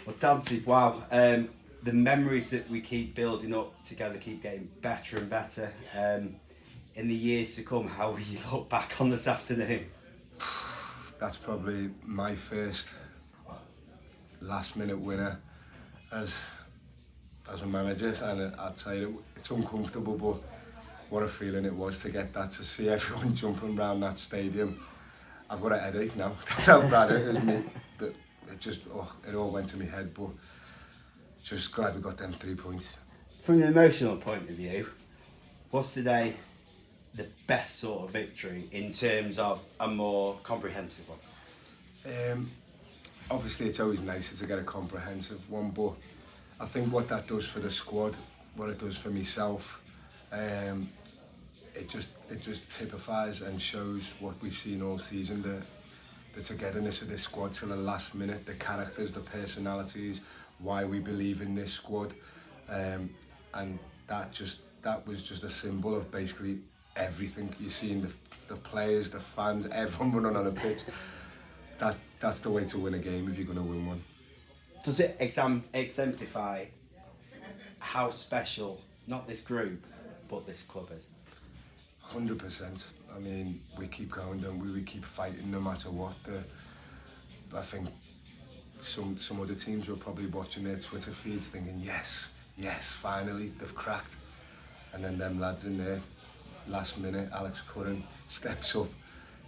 Well, Dancy, wow. The memories that we keep building up together keep getting better and better. In the years to come, how will you look back on this afternoon? That's probably my first last-minute winner as a manager, and I'd say it's uncomfortable, but what a feeling it was to get that, to see everyone jumping around that stadium. I've got a headache now. That's how bad it is, me. But it all went to my head, but just glad we got them 3 points. From an emotional point of view, was today the best sort of victory in terms of a more comprehensive one? Obviously, it's always nicer to get a comprehensive one, but I think what that does for the squad, what it does for myself, it just typifies and shows what we've seen all season, the togetherness of this squad till the last minute, the characters, the personalities, why we believe in this squad, and that was just a symbol of basically everything. You're seeing the players, the fans, everyone running on a pitch. That's the way to win a game if you're going to win one. Does it exemplify how special, not this group, but this club is? 100%. I mean, we keep going, don't we? We keep fighting no matter what. I think some other teams were probably watching their Twitter feeds thinking, yes, finally, they've cracked. And then them lads in there, last minute, Alex Curran steps up,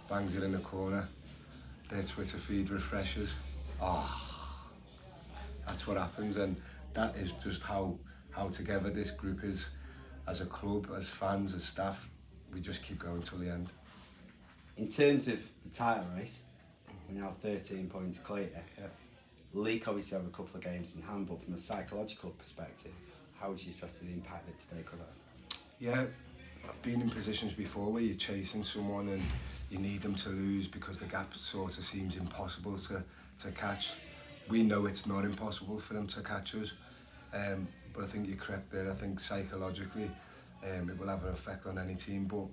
bangs it in the corner. Their Twitter feed refreshes. That's what happens, and that is just how together this group is as a club, as fans, as staff. We just keep going till the end. In terms of the title race, we're now 13 points clear. Yeah. League obviously have a couple of games in hand, but from a psychological perspective, how would you assess the impact that today could have? Yeah, I've been in positions before where you're chasing someone and you need them to lose because the gap sort of seems impossible to catch. We know it's not impossible for them to catch us, but I think you're correct there. I think psychologically it will have an effect on any team, but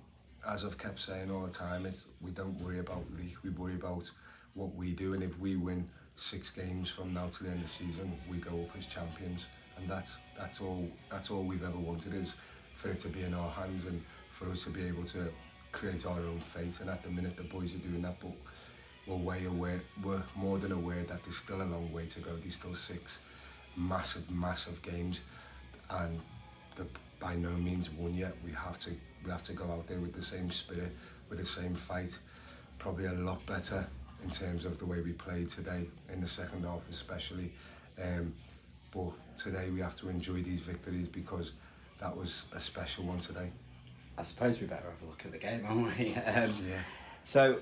as I've kept saying all the time, we don't worry about league, we worry about what we do, and if we win 6 games from now to the end of the season, we go up as champions, and that's all we've ever wanted, is for it to be in our hands and for us to be able to create our own fate. And at the minute the boys are doing that, but we're more than aware that there's still a long way to go. There's still 6 massive games, and by no means won yet. We have to go out there with the same spirit, with the same fight, probably a lot better in terms of the way we played today in the second half especially, but today we have to enjoy these victories because that was a special one today. I suppose we better have a look at the game, aren't we? Yeah. So,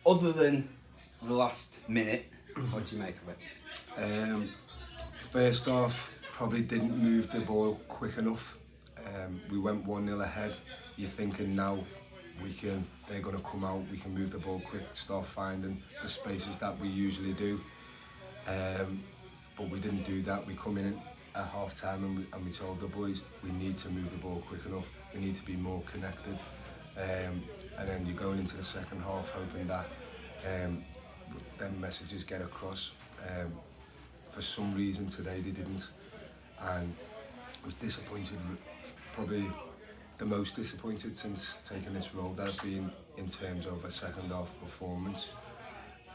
other than the last minute, what do you make of it? First off, probably didn't move the ball quick enough. We went 1-0 ahead. You're thinking now they're going to come out, we can move the ball quick, start finding the spaces that we usually do. But we didn't do that. We come in at half time and we told the boys we need to move the ball quick enough, we need to be more connected. And then you're going into the second half hoping that them messages get across. For some reason today they didn't, and I was disappointed, probably the most disappointed since taking this role that I've been in terms of a second half performance.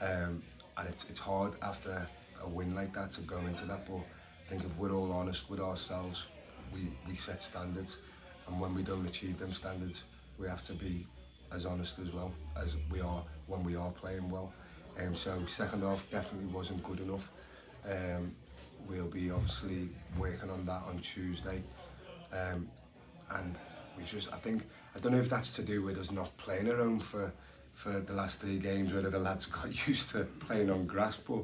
And it's hard after a win like that to go into that, but I think if we're all honest with ourselves, we set standards, and when we don't achieve them standards, we have to be as honest as well as we are when we are playing well. So second half definitely wasn't good enough. We'll be obviously working on that on Tuesday, and I don't know if that's to do with us not playing at home for the last 3 games, whether the lads got used to playing on grass, but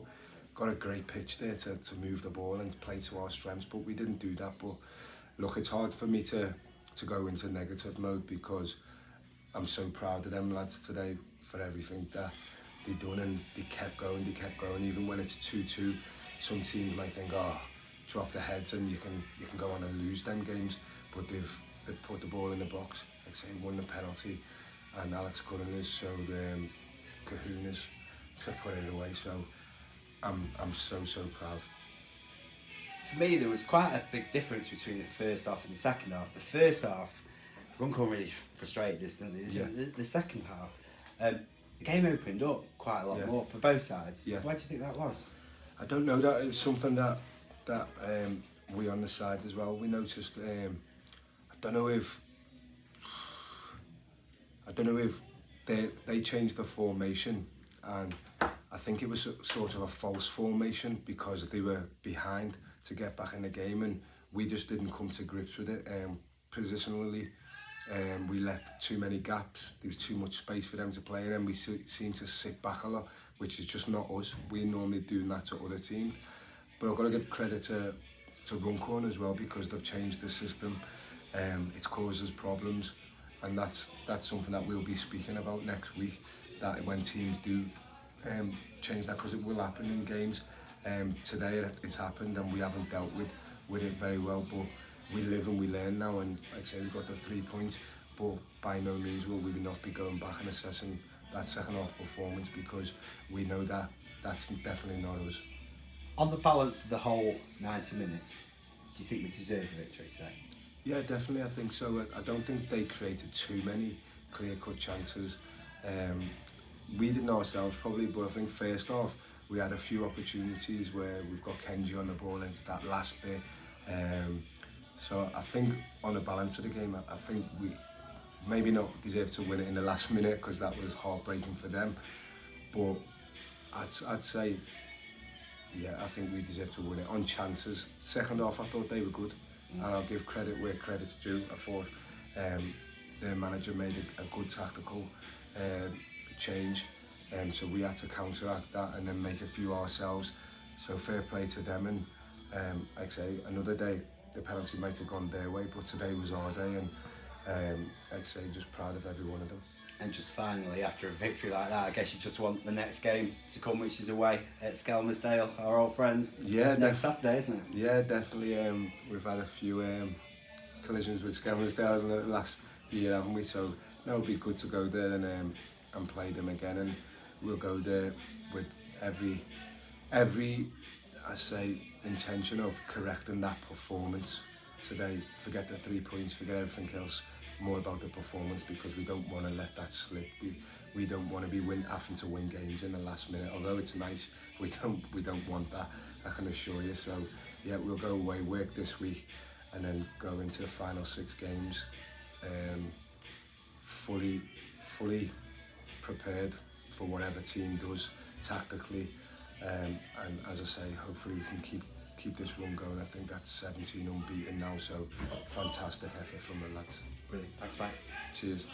got a great pitch there to move the ball and play to our strengths, but we didn't do that. But look, it's hard for me to go into negative mode because I'm so proud of them lads today for everything that they done, and they kept going, even when it's 2-2. Some teams might think, drop the heads and you can go on and lose them games, but they've put the ball in the box, like say won the penalty, and Alex Curran has showed kahunas to put it away. So I'm so proud. for me, there was quite a big difference between the first half and the second half. The first half, Runcorn really frustrated us, didn't they? Yeah. The second half, the game opened up quite a lot more for both sides. Yeah. Why do you think that was? I don't know, that it was something that we on the sides as well, we noticed. I don't know if they changed the formation, and I think it was sort of a false formation because they were behind to get back in the game, and we just didn't come to grips with it. Positionally, we left too many gaps. There was too much space for them to play in, and we seemed to sit back a lot, which is just not us. We're normally doing that to other teams. But I've got to give credit to Runcorn as well, because they've changed the system. It's caused us problems, and that's something that we'll be speaking about next week, that when teams do change that, because it will happen in games. Today it's happened and we haven't dealt with it very well, but we live and we learn now, and like I say, we got the 3 points, but by no means will we not be going back and assessing that second half performance, because we know that that's definitely not us. On the balance of the whole 90 minutes, do you think we deserved the victory today? Yeah, definitely, I think so. I don't think they created too many clear-cut chances. We didn't ourselves probably, but I think first off, we had a few opportunities where we've got Kenji on the ball into that last bit. So I think on the balance of the game, I think we maybe not deserve to win it in the last minute, because that was heartbreaking for them. But I'd say, yeah, I think we deserve to win it on chances. Second half, I thought they were good, and I'll give credit where credit's due. I thought their manager made a good tactical change, so we had to counteract that and then make a few ourselves. So fair play to them, and like I say, another day the penalty might have gone their way, but today was our day, and like I say, just proud of every one of them. And just finally, after a victory like that, I guess you just want the next game to come, which is away at Skelmersdale, our old friends. Yeah, next Saturday, isn't it? Yeah, definitely. We've had a few collisions with Skelmersdale in the last year, haven't we? So no, it'd be good to go there and play them again, and we'll go there with every I say intention of correcting that performance today. Forget the 3 points, forget everything else, more about the performance, because we don't want to let that slip. We don't want to be having to win games in the last minute, although it's nice. We don't want that, I can assure you. So yeah, we'll go away, work this week, and then go into the final 6 games fully prepared for whatever team does tactically, and as I say, hopefully we can keep this run going. I think that's 17 unbeaten now, so fantastic effort from the lads. Brilliant, thanks mate. Cheers.